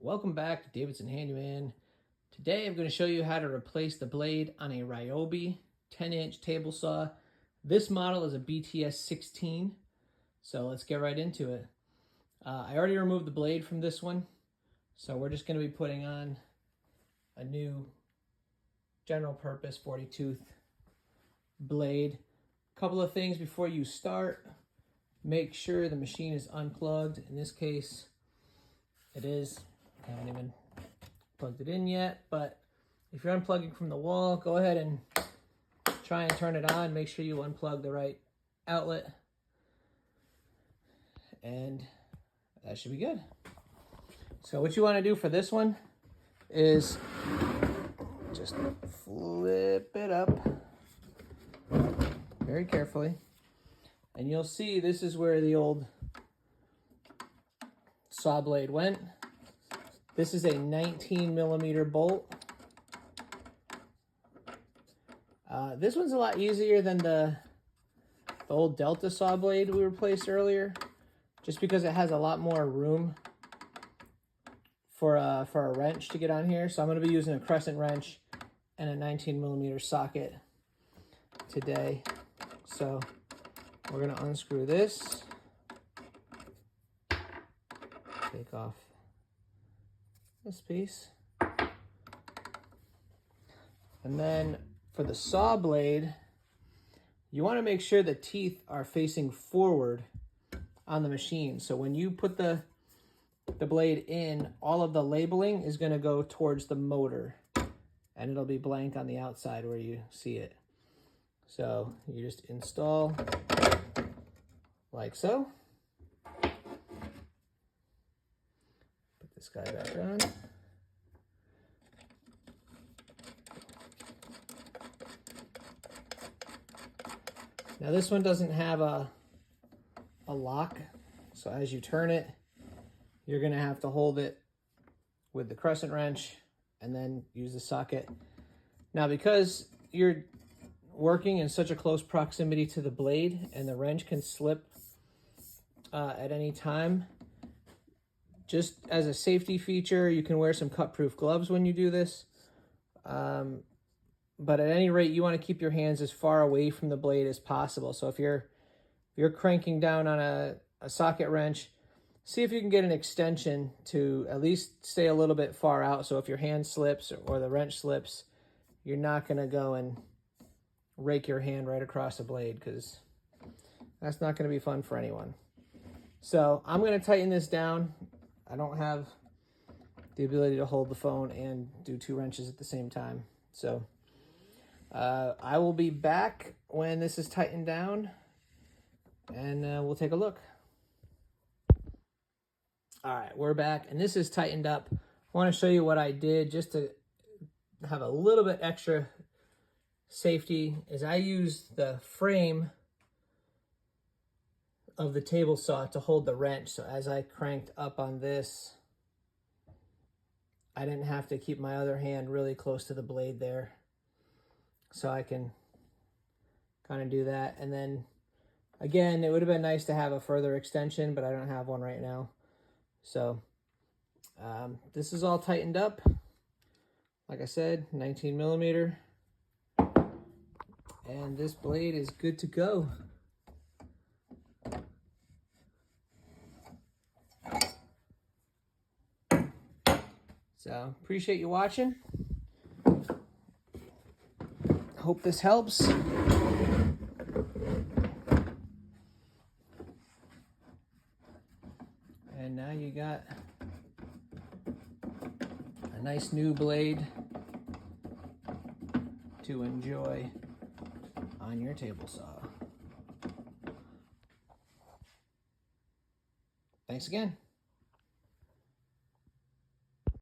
Welcome back to Davidson Handyman. Today I'm going to show you how to replace the blade on a Ryobi 10-inch table saw. This model is a BTS16, so let's get right into it. I already removed the blade from this one, so we're just going to be putting on a new general purpose 40-tooth blade. A couple of things before you start. Make sure the machine is unplugged. In this case, it is. I haven't even plugged it in yet, but if you're unplugging from the wall, go ahead and try and turn it on. Make sure you unplug the right outlet, and that should be good. So what you want to do for this one is just flip it up very carefully, and you'll see this is where the old saw blade went. This is a 19mm bolt. This one's a lot easier than the old Delta saw blade we replaced earlier, just because it has a lot more room for a wrench to get on here. So I'm going to be using a crescent wrench and a 19mm socket today. So we're going to unscrew this, take off this piece, and then for the saw blade, you want to make sure the teeth are facing forward on the machine. So when you put the blade in, all of the labeling is going to go towards the motor, and it'll be blank on the outside where you see it. So you just install like so. This guy back on. Now this one doesn't have a lock, so as you turn it, you're going to have to hold it with the crescent wrench and then use the socket. Now because you're working in such a close proximity to the blade and the wrench can slip at any time, just as a safety feature, you can wear some cut-proof gloves when you do this. But at any rate, you want to keep your hands as far away from the blade as possible. So if you're cranking down on a socket wrench, see if you can get an extension to at least stay a little bit far out. So if your hand slips or the wrench slips, you're not going to go and rake your hand right across the blade, because that's not going to be fun for anyone. So I'm going to tighten this down. I don't have the ability to hold the phone and do two wrenches at the same time. So I will be back when this is tightened down, and we'll take a look. All right, we're back, and this is tightened up. I want to show you what I did just to have a little bit extra safety. Is I used the frame of the table saw to hold the wrench. So as I cranked up on this, I didn't have to keep my other hand really close to the blade there. So I can kind of do that. And then again, it would have been nice to have a further extension, but I don't have one right now. So this is all tightened up. Like I said, 19mm. And this blade is good to go. So appreciate you watching. Hope this helps. And now you got a nice new blade to enjoy on your table saw. Thanks again.